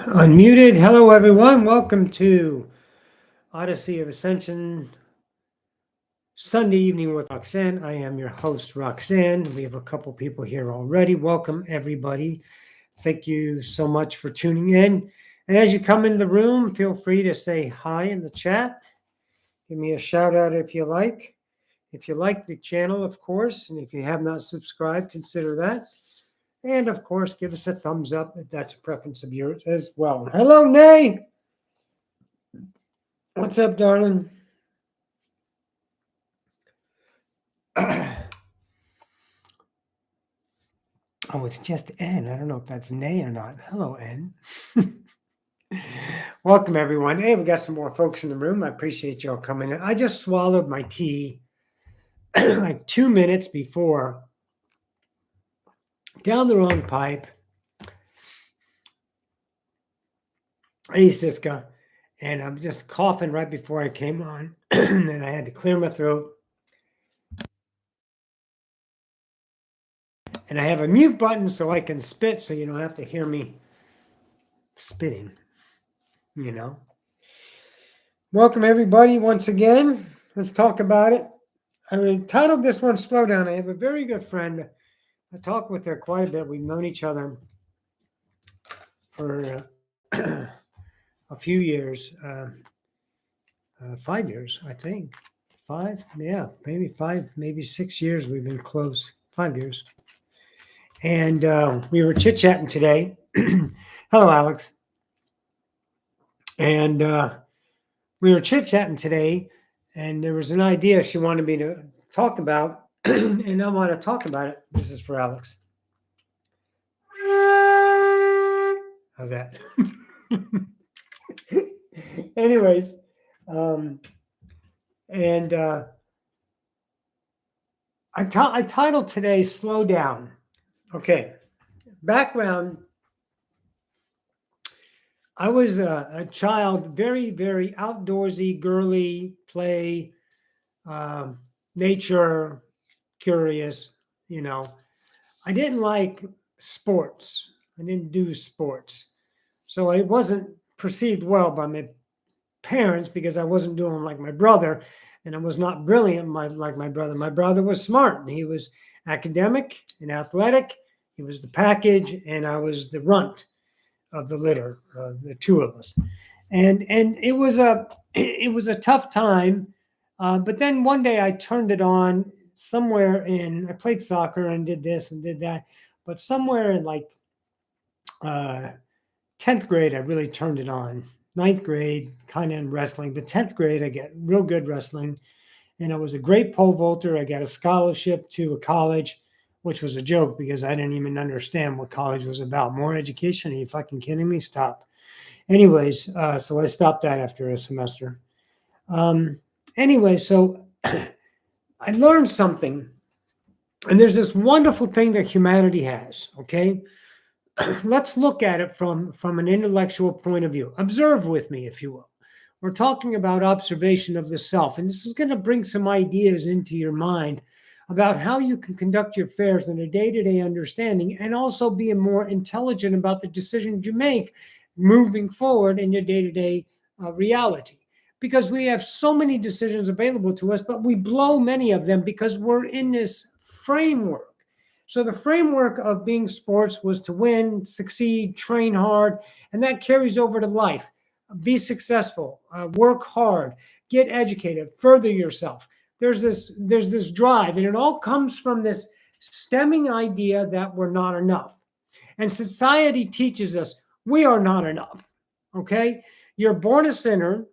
Unmuted. Hello, everyone. Welcome to Odyssey of Ascension Sunday evening with Roxanne. I am your host, Roxanne. We have a couple people here already. Welcome, everybody. Thank you so much for tuning in. And as you come in the room, feel free to say hi in the chat. Give me a shout out if you like. If you like the channel, of course, and if you have not subscribed, consider that. And of course, give us a thumbs up if that's a preference of yours as well. Hello, Nay. What's up, darling? Oh, it's just N. I don't know if that's Nay or not. Hello, N. Welcome, everyone. Hey, we got some more folks in the room. I appreciate y'all coming in. I just swallowed my tea like 2 minutes before, down the wrong pipe. Hey, Siska. And I'm just coughing right before I came on. And I had to clear my throat. And I have a mute button so I can spit so you don't have to hear me spitting, you know. Welcome, everybody, once again. Let's talk about it. I titled this one Slow Down. I have a very good friend. I talk with her quite a bit. We've known each other for a few years, 5 years, I think. 5? Yeah, maybe 5, maybe 6 years. We've been close. 5 years. And we were chit-chatting today. Hello, Alex. And we were chit-chatting today, and there was an idea she wanted me to talk about, and I want to talk about it. This is for Alex. How's that? Anyways, I titled today Slow Down. Okay, background. I was a child, very, very outdoorsy, girly, play, nature, curious, you know. I didn't like sports. I didn't do sports. So I wasn't perceived well by my parents because I wasn't doing like my brother, and I was not brilliant like my brother. My brother was smart, and he was academic and athletic. He was the package, and I was the runt of the litter, the two of us. And it was a tough time. But then one day I turned it on somewhere I played soccer and did this and did that. But somewhere in like 10th grade, I really turned it on. 9th grade, kind of in wrestling. But 10th grade, I got real good wrestling. And I was a great pole vaulter. I got a scholarship to a college, which was a joke because I didn't even understand what college was about. More education? Are you fucking kidding me? Stop. Anyways, so I stopped that after a semester. Anyway, so I learned something. And there's this wonderful thing that humanity has, okay? Let's look at it from an intellectual point of view. Observe with me, if you will. We're talking about observation of the self, and this is going to bring some ideas into your mind about how you can conduct your affairs in a day-to-day understanding and also be more intelligent about the decisions you make moving forward in your day-to-day reality. Because we have so many decisions available to us, but we blow many of them because we're in this framework. So the framework of being sports was to win, succeed, train hard, and that carries over to life. Be successful, work hard, get educated, further yourself. There's this drive, and it all comes from this stemming idea that we're not enough. And society teaches us we are not enough, okay? You're born a sinner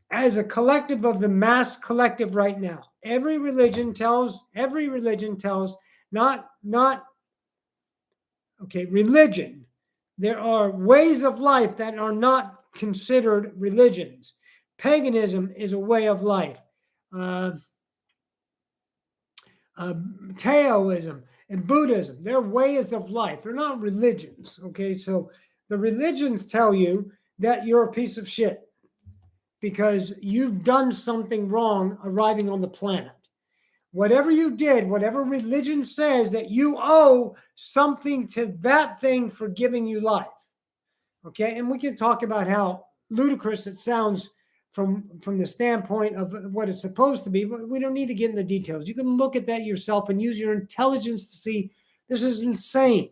as a collective of the mass collective right now. Every religion tells, religion. There are ways of life that are not considered religions. Paganism is a way of life. Taoism and Buddhism, they're ways of life. They're not religions, okay? So the religions tell you that you're a piece of shit because you've done something wrong arriving on the planet. Whatever you did, whatever religion says that you owe something to that thing for giving you life. Okay, and we can talk about how ludicrous it sounds from the standpoint of what it's supposed to be, but we don't need to get into details. You can look at that yourself and use your intelligence to see this is insane.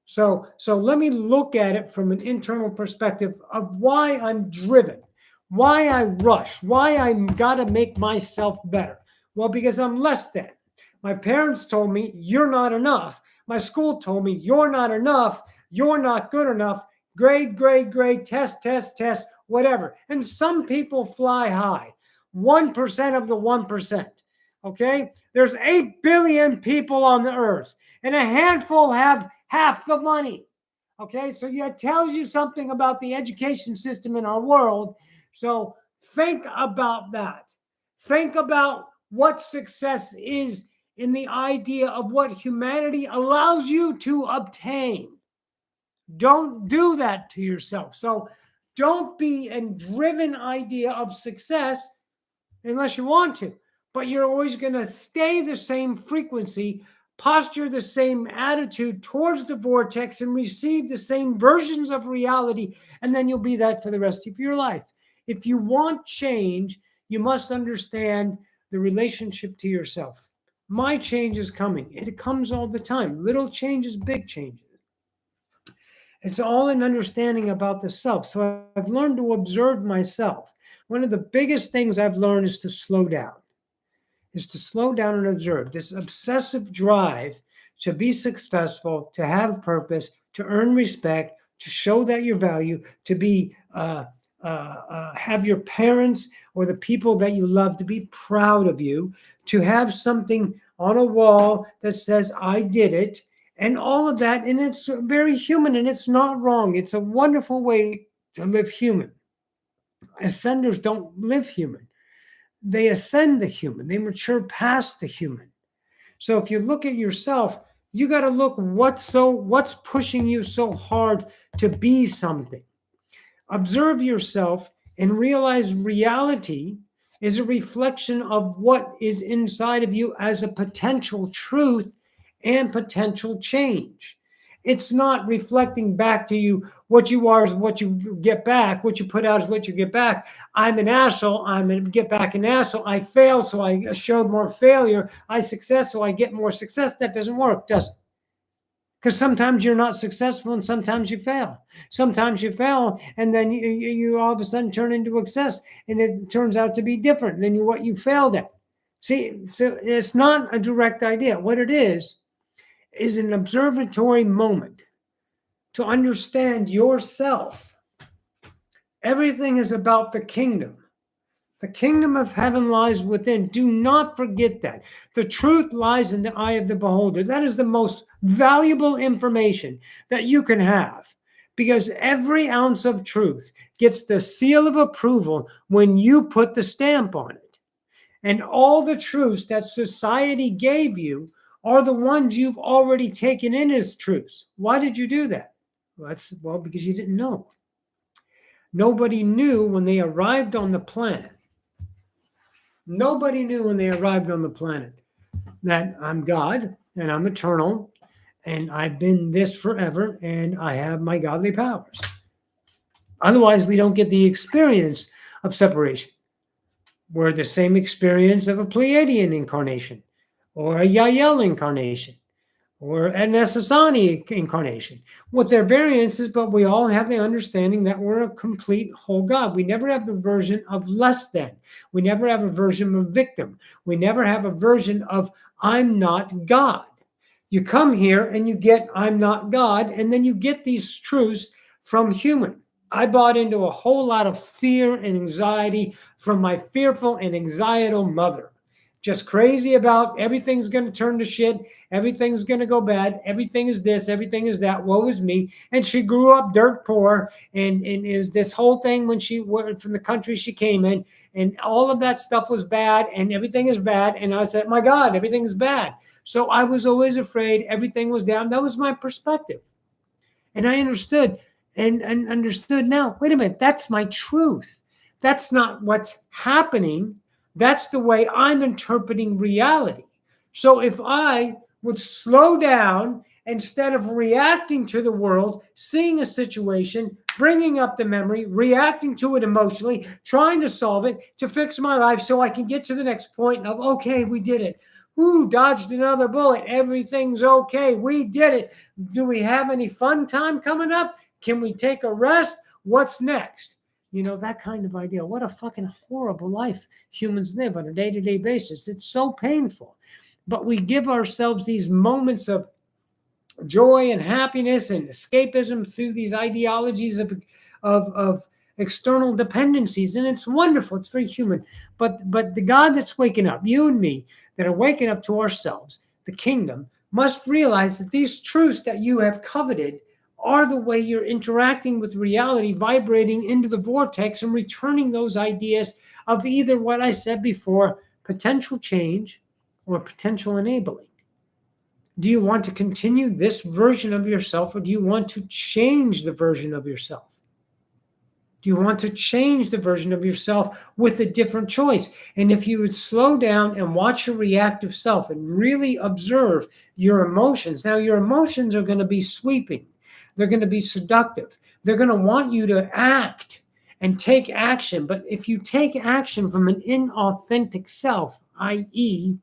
So let me look at it from an internal perspective of why I'm driven, why I rush, why I'm got to make myself better. Well, because I'm less than. My parents told me you're not enough. My school told me you're not enough. You're not good enough. Grade, grade, grade, test, test, test, whatever. And some people fly high. 1% of the 1%. Okay? There's 8 billion people on the earth, and a handful have half the money. Okay, so it tells you something about the education system in our world. So think about that. Think about what success is in the idea of what humanity allows you to obtain. Don't do that to yourself. So don't be a driven idea of success unless you want to, but you're always going to stay the same frequency, posture the same attitude towards the vortex, and receive the same versions of reality, and then you'll be that for the rest of your life. If you want change, you must understand the relationship to yourself. My change is coming. It comes all the time. Little changes, big changes. It's all an understanding about the self. So I've learned to observe myself. One of the biggest things I've learned is to slow down, and observe. This obsessive drive to be successful, to have purpose, to earn respect, to show that your value, to be have your parents or the people that you love to be proud of you, to have something on a wall that says, I did it, and all of that. And it's very human, and it's not wrong. It's a wonderful way to live human. Ascenders don't live human. They ascend the human. They mature past the human. So if you look at yourself, you got to look what's pushing you so hard to be something. Observe yourself and realize reality is a reflection of what is inside of you as a potential truth and potential change. It's not reflecting back to you what you are is what you get back. What you put out is what you get back. I'm an asshole. I'm going to get back an asshole. I failed, so I showed more failure. I success, so I get more success. That doesn't work, does it? Because sometimes you're not successful and sometimes you fail. Sometimes you fail and then you all of a sudden turn into success, and it turns out to be different than what you failed at. See, so it's not a direct idea. What it is an observatory moment to understand yourself. Everything is about the kingdom. The kingdom of heaven lies within. Do not forget that. The truth lies in the eye of the beholder. That is the most valuable information that you can have, because every ounce of truth gets the seal of approval when you put the stamp on it. And all the truths that society gave you are the ones you've already taken in as truths. Why did you do that? Well, because you didn't know. Nobody knew when they arrived on the planet. Nobody knew when they arrived on the planet that I'm God and I'm eternal and I've been this forever and I have my godly powers. Otherwise, we don't get the experience of separation. We're the same experience of a Pleiadian incarnation or a Yael incarnation or an Essassani incarnation with their variances, but we all have the understanding that we're a complete whole God. We never have the version of less than. We never have a version of victim. We never have a version of I'm not God. You come here and you get I'm not God, and then you get these truths from human. I bought into a whole lot of fear and anxiety from my fearful and anxietal mother. Just crazy about everything's going to turn to shit. Everything's going to go bad. Everything is this. Everything is that. Woe is me. And she grew up dirt poor. And it was this whole thing when she went from the country she came in. And all of that stuff was bad. And everything is bad. And I said, my God, everything is bad. So I was always afraid everything was down. That was my perspective. And I understood and understood now, wait a minute, that's my truth. That's not what's happening. That's the way I'm interpreting reality. So if I would slow down instead of reacting to the world, seeing a situation, bringing up the memory, reacting to it emotionally, trying to solve it to fix my life so I can get to the next point of, okay, we did it. Woo, dodged another bullet. Everything's okay. We did it. Do we have any fun time coming up? Can we take a rest? What's next? You know, that kind of idea. What a fucking horrible life humans live on a day-to-day basis. It's so painful. But we give ourselves these moments of joy and happiness and escapism through these ideologies of external dependencies, and it's wonderful. It's very human. But the God that's waking up, you and me, that are waking up to ourselves, the kingdom, must realize that these truths that you have coveted are the way you're interacting with reality, vibrating into the vortex and returning those ideas of either what I said before, potential change or potential enabling. Do you want to continue this version of yourself, or do you want to change the version of yourself? Do you want to change the version of yourself with a different choice? And if you would slow down and watch your reactive self and really observe your emotions. Now, your emotions are going to be sweeping. They're going to be seductive. They're going to want you to act and take action. But if you take action from an inauthentic self, i.e.,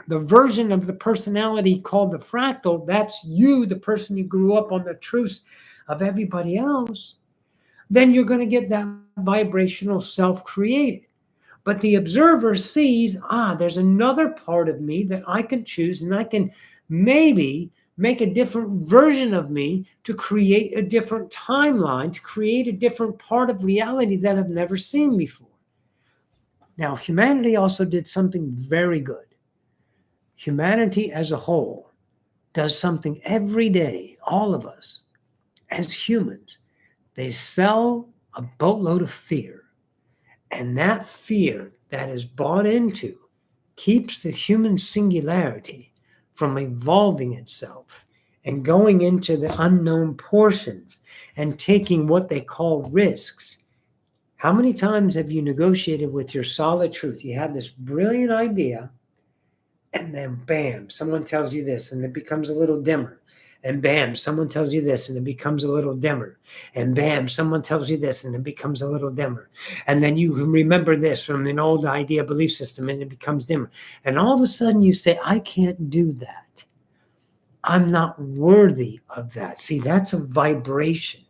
the version of the personality called the fractal, that's you, the person you grew up on the truths of everybody else, then you're going to get that vibrational self created. But the observer sees, there's another part of me that I can choose, and I can maybe make a different version of me to create a different timeline, to create a different part of reality that I've never seen before. Now, humanity also did something very good. Humanity as a whole does something every day, all of us, as humans. They sell a boatload of fear. And that fear that is bought into keeps the human singularity from evolving itself and going into the unknown portions and taking what they call risks. How many times have you negotiated with your solid truth? You have this brilliant idea, and then bam, someone tells you this, and it becomes a little dimmer. And bam, someone tells you this, and it becomes a little dimmer. And bam, someone tells you this, and it becomes a little dimmer. And then you can remember this from an old idea belief system, and it becomes dimmer. And all of a sudden you say, I can't do that. I'm not worthy of that. See, that's a vibration.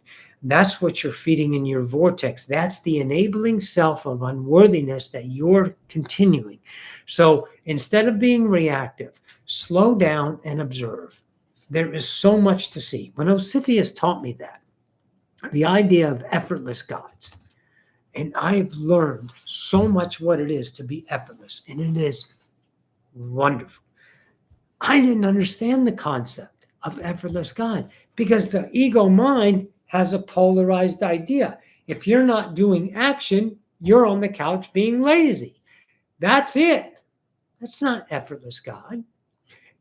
That's what you're feeding in your vortex. That's the enabling self of unworthiness that you're continuing. So instead of being reactive, slow down and observe. There is so much to see. When Osifius taught me that, the idea of effortless gods, and I've learned so much what it is to be effortless, and it is wonderful. I didn't understand the concept of effortless God because the ego mind has a polarized idea. If you're not doing action, you're on the couch being lazy. That's it. That's not effortless God.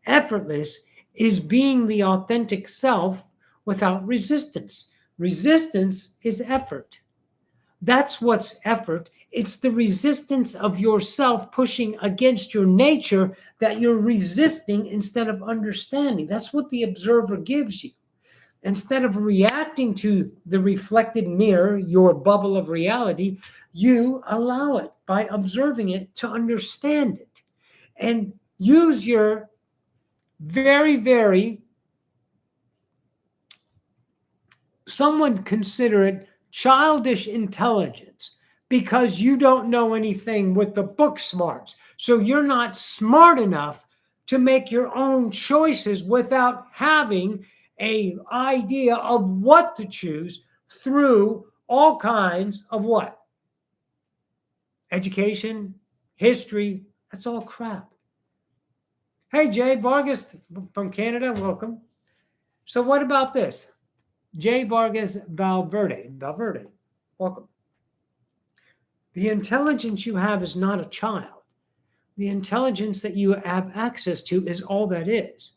Effortless is being the authentic self without resistance. Resistance is effort. That's what's effort. It's the resistance of yourself pushing against your nature that you're resisting instead of understanding. That's what the observer gives you. Instead of reacting to the reflected mirror, your bubble of reality, you allow it by observing it to understand it. And use your very, very, some would consider it childish intelligence because you don't know anything with the book smarts. So you're not smart enough to make your own choices without having an idea of what to choose through all kinds of what? Education, history, that's all crap. Hey, Jay Vargas from Canada, welcome. So what about this? Jay Vargas Valverde, welcome. The intelligence you have is not a child. The intelligence that you have access to is all that is.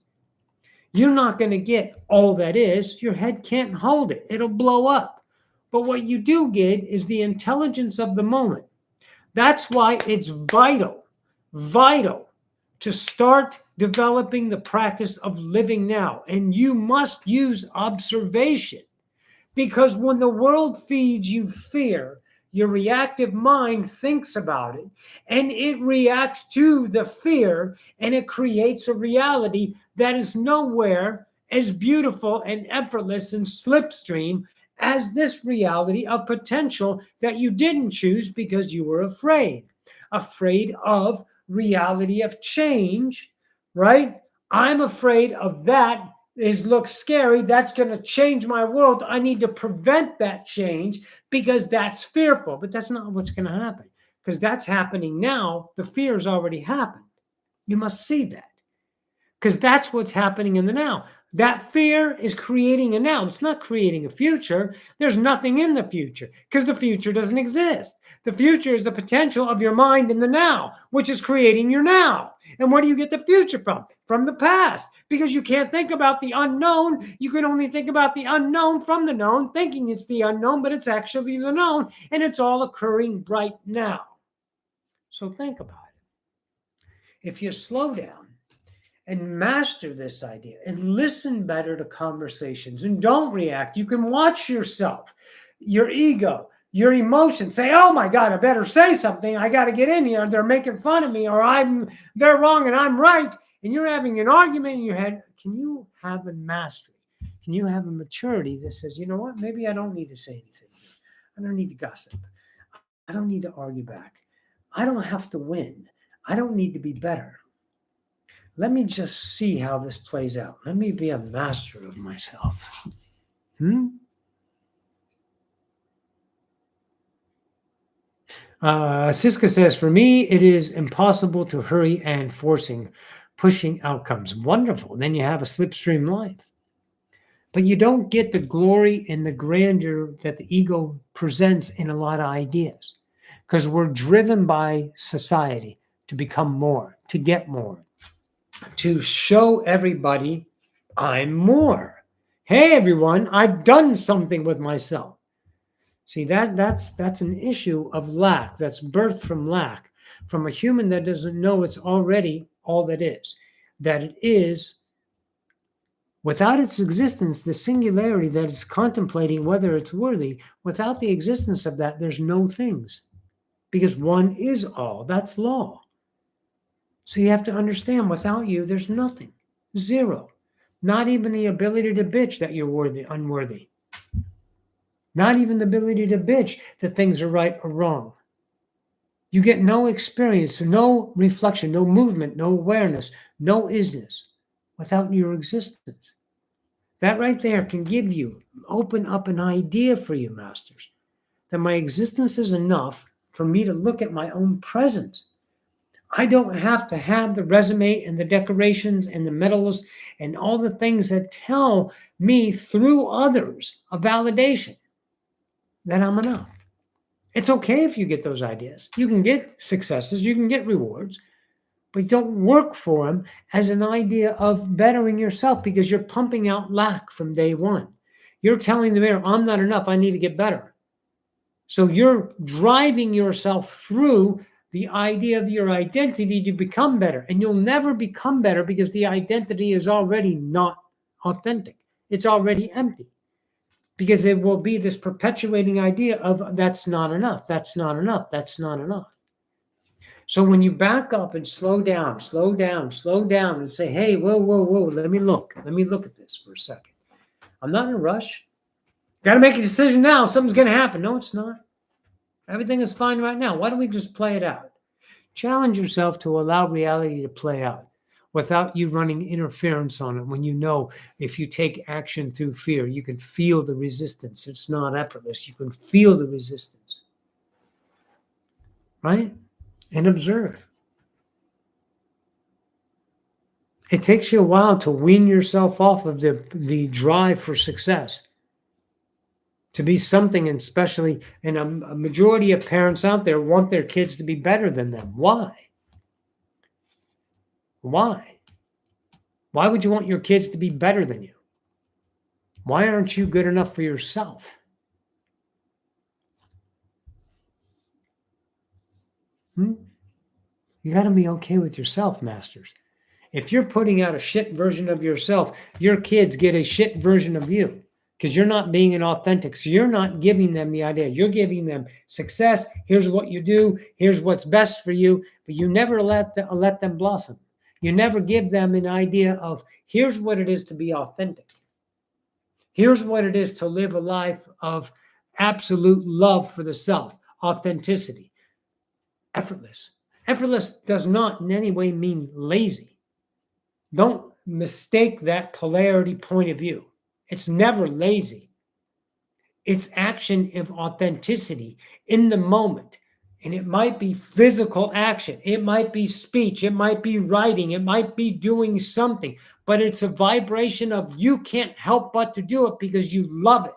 You're not going to get all that is. Your head can't hold it. It'll blow up. But what you do get is the intelligence of the moment. That's why it's vital to start developing the practice of living now. And you must use observation, because when the world feeds you fear, your reactive mind thinks about it and it reacts to the fear, and it creates a reality that is nowhere as beautiful and effortless and slipstream as this reality of potential that you didn't choose because you were afraid of reality of change, right? I'm afraid of that. Looks scary. That's going to change my world. I need to prevent that change because that's fearful. But that's not what's going to happen, because that's happening now. The fear has already happened. You must see that, because that's what's happening in the now. That fear is creating a now. It's not creating a future. There's nothing in the future because the future doesn't exist. The future is the potential of your mind in the now, which is creating your now. And where do you get the future from? From the past, because you can't think about the unknown. You can only think about the unknown from the known, thinking it's the unknown, but it's actually the known, and it's all occurring right now. So think about it. If you slow down and master this idea and listen better to conversations and don't react, you can watch yourself, your ego, your emotions say, oh my God, I better say something. I got to get in here. They're making fun of me, or they're wrong and I'm right. And you're having an argument in your head. Can you have a mastery? Can you have a maturity that says, you know what, maybe I don't need to say anything. I don't need to gossip. I don't need to argue back. I don't have to win. I don't need to be better. Let me just see how this plays out. Let me be a master of myself. Siska says, for me, it is impossible to hurry and pushing outcomes. Wonderful. Then you have a slipstream life. But you don't get the glory and the grandeur that the ego presents in a lot of ideas, because we're driven by society to become more, to get more, to show everybody I'm more. Hey, everyone, I've done something with myself. See, that's an issue of lack. That's birthed from lack, from a human that doesn't know it's already all that is, that it is, without its existence, the singularity that is contemplating whether it's worthy. Without the existence of that, there's no things, because one is all. That's law. So you have to understand, without you, there's nothing. Zero. Not even the ability to bitch that you're unworthy. Not even the ability to bitch that things are right or wrong. You get no experience, no reflection, no movement, no awareness, no isness without your existence. That right there can open up an idea for you, masters, that my existence is enough for me to look at my own presence. I don't have to have the resume and the decorations and the medals and all the things that tell me through others a validation that I'm enough. It's okay if you get those ideas. You can get successes, you can get rewards, but don't work for them as an idea of bettering yourself, because you're pumping out lack from day one. You're telling the mirror, I'm not enough, I need to get better. So you're driving yourself through the idea of your identity to become better. And you'll never become better because the identity is already not authentic. It's already empty. Because it will be this perpetuating idea of that's not enough, that's not enough, that's not enough. So when you back up and slow down and say, hey, whoa, let me look at this for a second. I'm not in a rush. Got to make a decision now. Something's going to happen. No, it's not. Everything is fine right now. Why don't we just play it out? Challenge yourself to allow reality to play out without you running interference on it. When you know, if you take action through fear, you can feel the resistance. It's not effortless. You can feel the resistance, right? And observe. It takes you a while to wean yourself off of the drive for success, to be something, and especially, and a majority of parents out there want their kids to be better than them. Why? Why? Why would you want your kids to be better than you? Why aren't you good enough for yourself? You got to be okay with yourself, masters. If you're putting out a shit version of yourself, your kids get a shit version of you because you're not being an authentic. So you're not giving them the idea. You're giving them success. Here's what you do. Here's what's best for you. But you never let them blossom. You never give them an idea of here's what it is to be authentic. Here's what it is to live a life of absolute love for the self, authenticity, effortless. Effortless does not in any way mean lazy. Don't mistake that polarity point of view. It's never lazy. It's action of authenticity in the moment. And it might be physical action. It might be speech. It might be writing. It might be doing something. But it's a vibration of you can't help but to do it because you love it.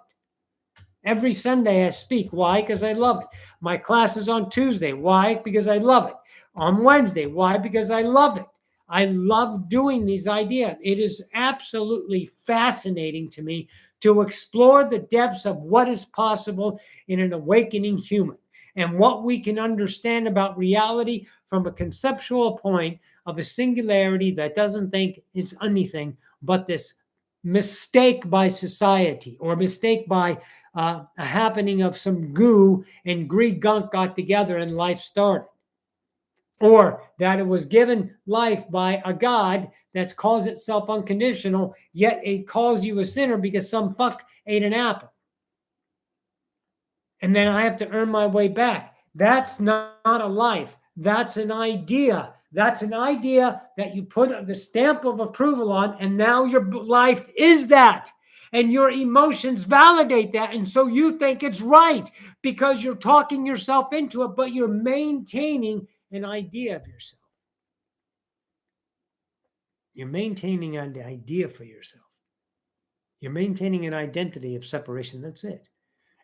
Every Sunday I speak. Why? Because I love it. My class is on Tuesday. Why? Because I love it. On Wednesday. Why? Because I love it. I love doing these ideas. It is absolutely fascinating to me to explore the depths of what is possible in an awakening human and what we can understand about reality from a conceptual point of a singularity that doesn't think it's anything but this mistake by society or mistake by a happening of some goo and Greek gunk got together and life started. Or that it was given life by a God that calls itself unconditional, yet it calls you a sinner because some fuck ate an apple. And then I have to earn my way back. That's not a life. That's an idea. That's an idea that you put the stamp of approval on, and now your life is that. And your emotions validate that. And so you think it's right because you're talking yourself into it, but you're maintaining an idea of yourself. You're maintaining an idea for yourself. You're maintaining an identity of separation. That's it.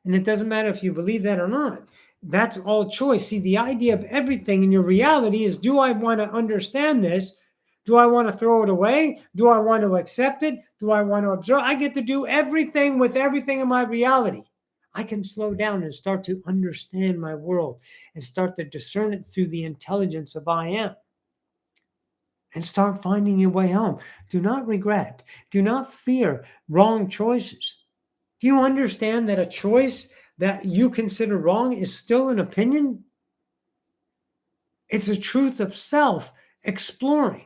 And it doesn't matter if you believe that or not. That's all choice. See, the idea of everything in your reality is, do I want to understand this? Do I want to throw it away? Do I want to accept it? Do I want to observe? I get to do everything with everything in my reality. I can slow down and start to understand my world and start to discern it through the intelligence of I am. And start finding your way home. Do not regret. Do not fear wrong choices. Do you understand that a choice that you consider wrong is still an opinion? It's a truth of self exploring.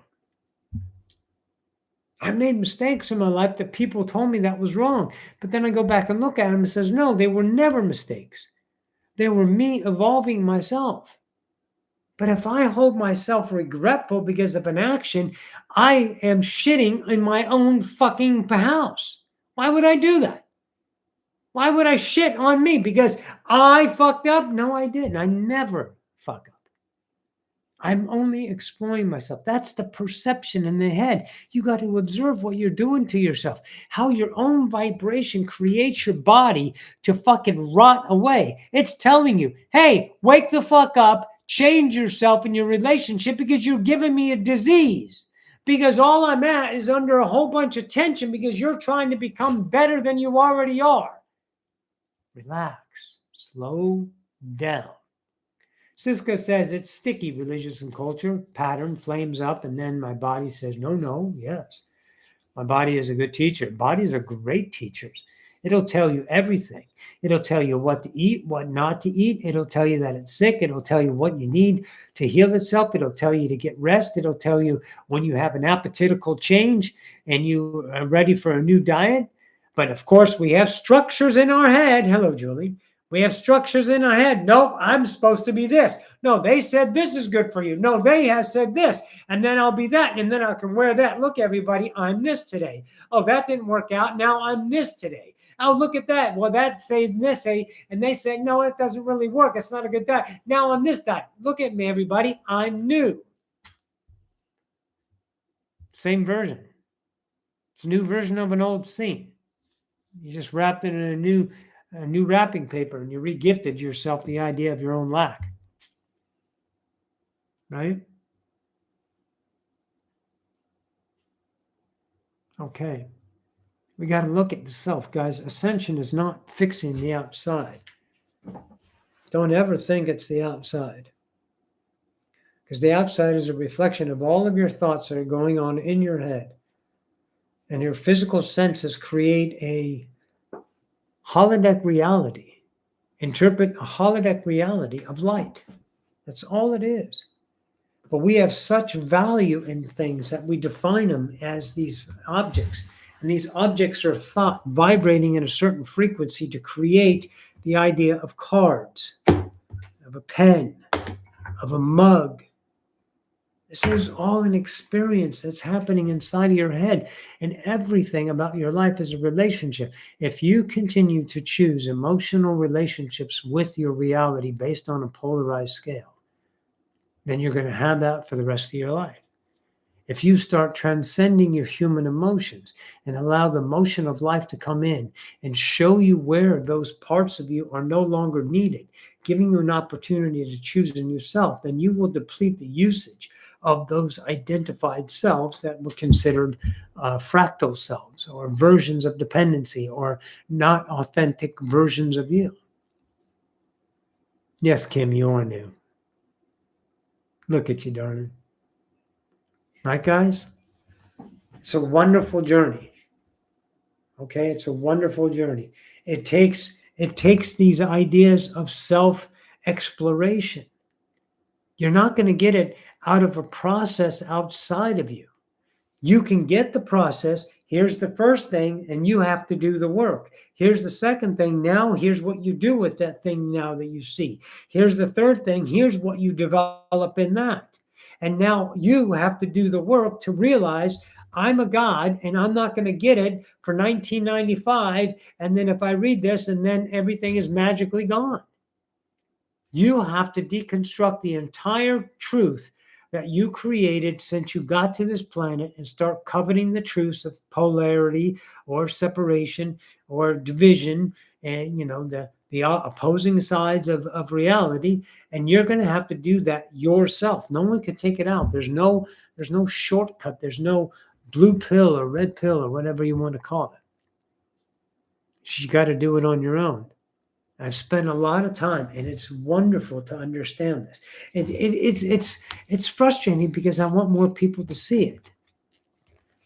I've made mistakes in my life that people told me that was wrong. But then I go back and look at them and says, no, they were never mistakes. They were me evolving myself. But if I hold myself regretful because of an action, I am shitting in my own fucking house. Why would I do that? Why would I shit on me? Because I fucked up? No, I didn't. I never fuck up. I'm only exploring myself. That's the perception in the head. You got to observe what you're doing to yourself, how your own vibration creates your body to fucking rot away. It's telling you, hey, wake the fuck up, change yourself in your relationship because you're giving me a disease. Because all I'm at is under a whole bunch of tension because you're trying to become better than you already are. Relax, slow down. Siska says it's sticky, religious and culture. Pattern flames up, and then my body says, no, yes. My body is a good teacher. Bodies are great teachers. It'll tell you everything. It'll tell you what to eat, what not to eat. It'll tell you that it's sick. It'll tell you what you need to heal itself. It'll tell you to get rest. It'll tell you when you have an appetical change and you are ready for a new diet. But of course, we have structures in our head. Hello, Julie. We have structures in our head. Nope, I'm supposed to be this. No, they said this is good for you. No, they have said this. And then I'll be that. And then I can wear that. Look, everybody, I'm this today. Oh, that didn't work out. Now I'm this today. Oh, look at that. Well, that said this. And they said, no, it doesn't really work. It's not a good diet. Now I'm this diet. Look at me, everybody. I'm new. Same version. It's a new version of an old scene. You just wrapped it in a new wrapping paper, and you regifted yourself the idea of your own lack. Right? Okay. We got to look at the self, guys. Ascension is not fixing the outside. Don't ever think it's the outside. because the outside is a reflection of all of your thoughts that are going on in your head. And your physical senses create a holodeck reality. Interpret a holodeck reality of light. That's all it is. But we have such value in things that we define them as these objects. And these objects are thought vibrating at a certain frequency to create the idea of cards, of a pen, of a mug. This is all an experience that's happening inside of your head, and everything about your life is a relationship. If you continue to choose emotional relationships with your reality based on a polarized scale, then you're going to have that for the rest of your life. If you start transcending your human emotions and allow the motion of life to come in and show you where those parts of you are no longer needed, giving you an opportunity to choose a new self, then you will deplete the usage of those identified selves that were considered fractal selves or versions of dependency or not authentic versions of you. Yes, Kim, you are new. Look at you, darling. Right, guys? It's a wonderful journey. Okay, it's a wonderful journey. It takes these ideas of self-exploration. You're not going to get it out of a process outside of you. You can get the process. Here's the first thing, and you have to do the work. Here's the second thing. Now, here's what you do with that thing now that you see. Here's the third thing. Here's what you develop in that. And now you have to do the work to realize I'm a God and I'm not going to get it for 1995. And then if I read this and then everything is magically gone. You have to deconstruct the entire truth that you created since you got to this planet and start coveting the truths of polarity or separation or division and, the opposing sides of reality. And you're going to have to do that yourself. No one can take it out. There's no shortcut. There's no blue pill or red pill or whatever you want to call it. You got to do it on your own. I've spent a lot of time, and it's wonderful to understand this. It's frustrating because I want more people to see it.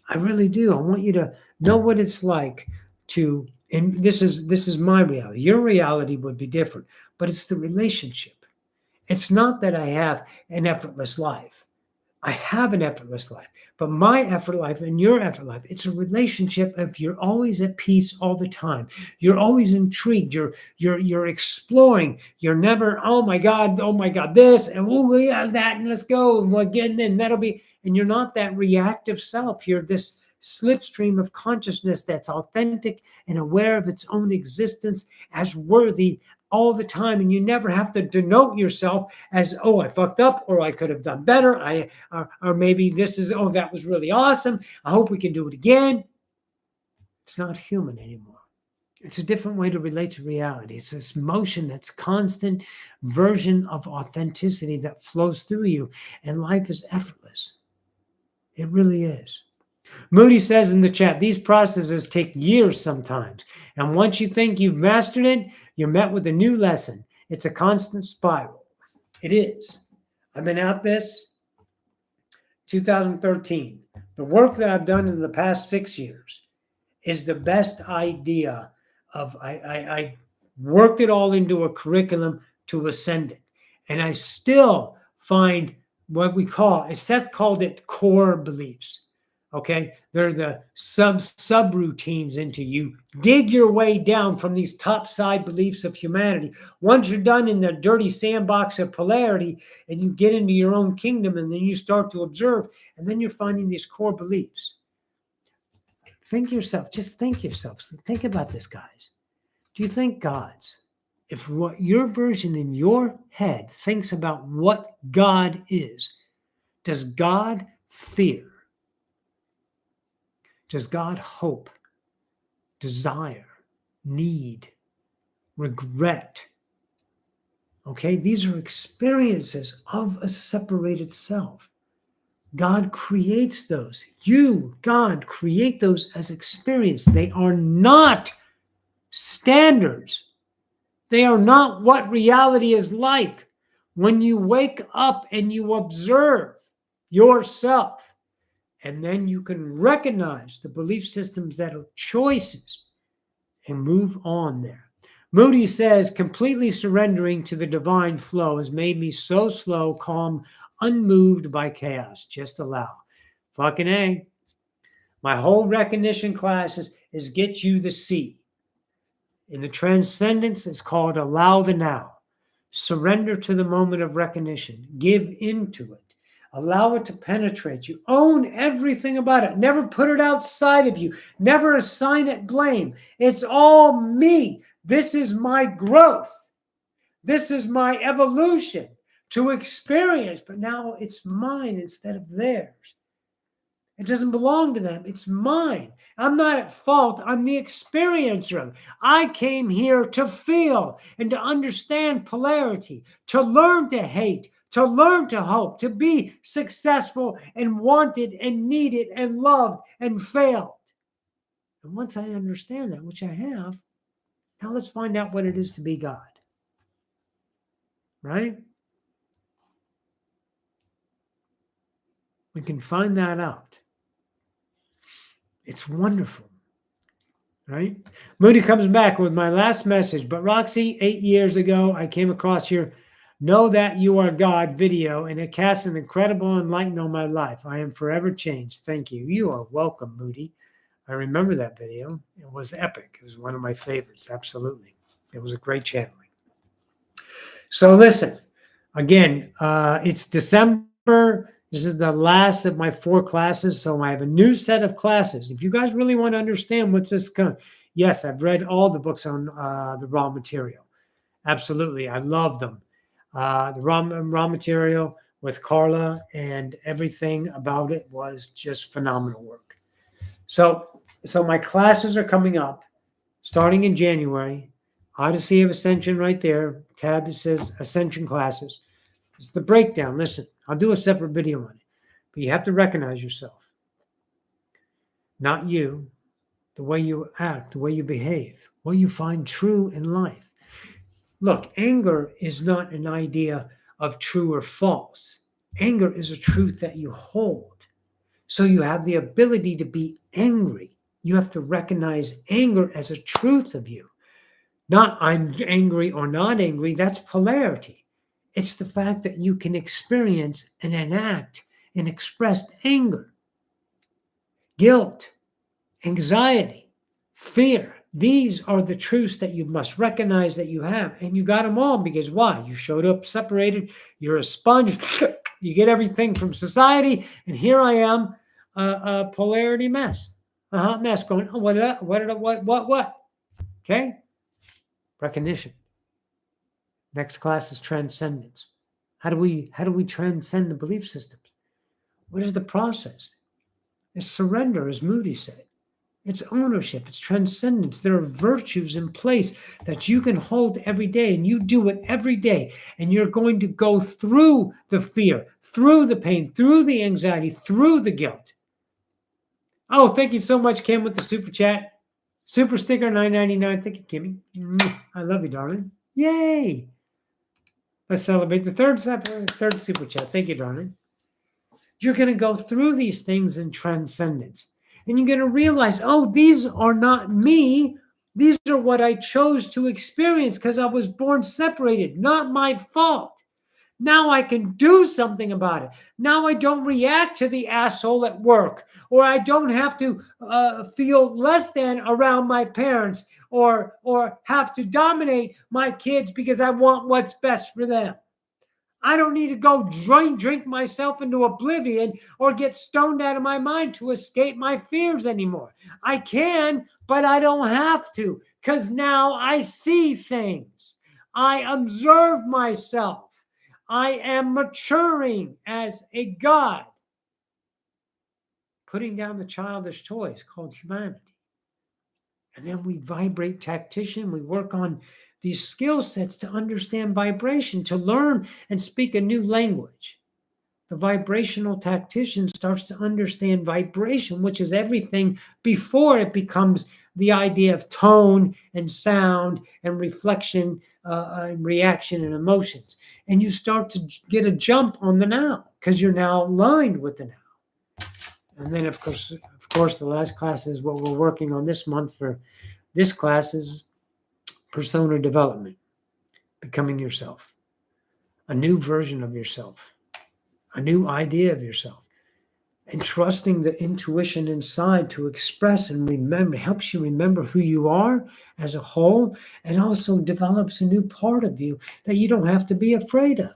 I really do. I want you to know what it's like to, and this is my reality. Your reality would be different, but it's the relationship. It's not that I have an effortless life. I have an effortless life, but my effort life and your effort life, it's a relationship of you're always at peace all the time. You're always intrigued. You're exploring. You're never, oh my God, this, and oh yeah, that, and let's go, and we're getting in, that'll be, and you're not that reactive self. You're this slipstream of consciousness that's authentic and aware of its own existence as worthy all the time, and you never have to denote yourself as, oh, I fucked up, or I could have done better, or maybe this is, oh, that was really awesome, I hope we can do it again. It's not human anymore. It's a different way to relate to reality. It's this motion that's constant version of authenticity that flows through you, and life is effortless. It really is. Moody says in the chat, these processes take years sometimes. And once you think you've mastered it, you're met with a new lesson. It's a constant spiral. It is. I've been at this 2013. The work that I've done in the past 6 years is the best idea of, I worked it all into a curriculum to ascend it. And I still find what we call, Seth called it core beliefs. Okay, they're the sub-routines into you. Dig your way down from these top side beliefs of humanity. Once you're done in the dirty sandbox of polarity and you get into your own kingdom and then you start to observe, and then you're finding these core beliefs. Think yourself, just think yourself. Think about this, guys. Do you think God's, if what your version in your head thinks about what God is, does God fear? Does God hope, desire, need, regret? Okay, these are experiences of a separated self. God creates those. You, God, create those as experience. They are not standards. They are not what reality is like. When you wake up and you observe yourself, and then you can recognize the belief systems that are choices and move on there. Moody says, completely surrendering to the divine flow has made me so slow, calm, unmoved by chaos. Just allow. Fucking A. My whole recognition class is get you the C. In the transcendence, it's called allow the now. Surrender to the moment of recognition. Give into it. Allow it to penetrate you. Own everything about it. Never put it outside of you. Never assign it blame. It's all me. This is my growth. This is my evolution to experience. But now it's mine instead of theirs. It doesn't belong to them. It's mine. I'm not at fault. I'm the experiencer of it. I came here to feel and to understand polarity, to learn to hate, to learn to hope, to be successful and wanted and needed and loved and failed. And once I understand that, which I have, now let's find out what it is to be God. Right? We can find that out. It's wonderful, right? Moody comes back with my last message. But Roxy, 8 years ago, I came across your Know That You Are God video, and it casts an incredible enlightenment on my life. I am forever changed. Thank you. You are welcome, Moody. I remember that video. It was epic. It was one of my favorites. Absolutely. It was a great channeling. So listen, again, it's December. This is the last of my 4 classes, so I have a new set of classes. If you guys really want to understand what's this going, yes, I've read all the books on the raw material. Absolutely, I love them. The raw material with Carla and everything about it was just phenomenal work. So my classes are coming up, starting in January. Odyssey of Ascension right there. Tab that says Ascension classes. It's the breakdown. Listen, I'll do a separate video on it. But you have to recognize yourself. Not you. The way you act, the way you behave, what you find true in life. Look, anger is not an idea of true or false. Anger is a truth that you hold. So you have the ability to be angry. You have to recognize anger as a truth of you. Not I'm angry or not angry. That's polarity. It's the fact that you can experience and enact and express anger, guilt, anxiety, fear. These are the truths that you must recognize that you have. And you got them all because why? You showed up separated. You're a sponge. You get everything from society. And here I am, a polarity mess, a hot mess going, oh, what? Okay. Recognition. Next class is transcendence. How do we transcend the belief systems? What is the process? It's surrender, as Moody said. It's ownership. It's transcendence. There are virtues in place that you can hold every day, and you do it every day. And you're going to go through the fear, through the pain, through the anxiety, through the guilt. Oh, thank you so much, Kim, with the super chat. Super sticker $9.99. Thank you, Kimmy. I love you, darling. Yay! Let's celebrate the third super chat. Thank you, darling. You're going to go through these things in transcendence. And you're going to realize, oh, these are not me. These are what I chose to experience because I was born separated. Not my fault. Now I can do something about it. Now I don't react to the asshole at work, or I don't have to feel less than around my parents, or have to dominate my kids because I want what's best for them. I don't need to go drink myself into oblivion or get stoned out of my mind to escape my fears anymore. I can, but I don't have to, because now I see things. I observe myself. I am maturing as a God, putting down the childish toys called humanity. And then we vibrate tactician. We work on these skill sets to understand vibration, to learn and speak a new language, the vibrational tactician starts to understand vibration, which is everything before it becomes the idea of tone and sound and reflection and reaction and emotions. And you start to get a jump on the now because you're now aligned with the now. And then, of course, the last class is what we're working on this month for this class is persona development, becoming yourself, a new version of yourself, a new idea of yourself, and trusting the intuition inside to express and remember, helps you remember who you are as a whole, and also develops a new part of you that you don't have to be afraid of,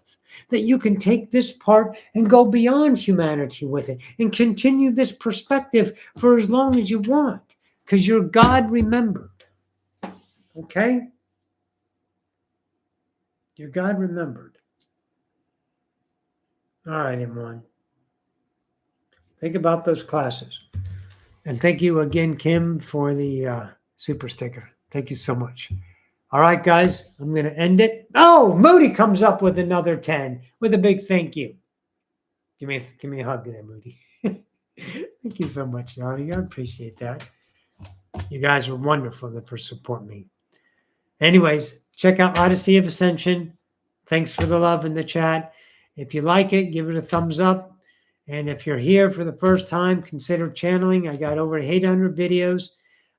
that you can take this part and go beyond humanity with it and continue this perspective for as long as you want, because you're God remembered. Okay? You're God remembered. All right, everyone. Think about those classes. And thank you again, Kim, for the super sticker. Thank you so much. All right, guys, I'm going to end it. Oh, Moody comes up with another 10 with a big thank you. Give me a hug there, Moody. Thank you so much, Yanni. I appreciate that. You guys are wonderful for supporting me. Anyways, check out Odyssey of Ascension. Thanks for the love in the chat. If you like it, give it a thumbs up. And if you're here for the first time, consider channeling. I got over 800 videos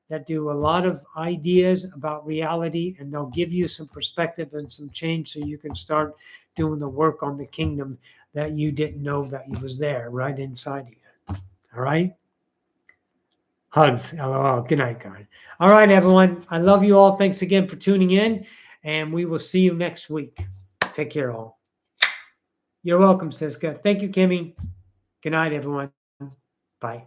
that do a lot of ideas about reality, and they'll give you some perspective and some change so you can start doing the work on the kingdom that you didn't know that it was there right inside of you. All right? Hugs. LOL. Good night, guys. All right, everyone. I love you all. Thanks again for tuning in, and we will see you next week. Take care, all. You're welcome, Siska. Thank you, Kimmy. Good night, everyone. Bye.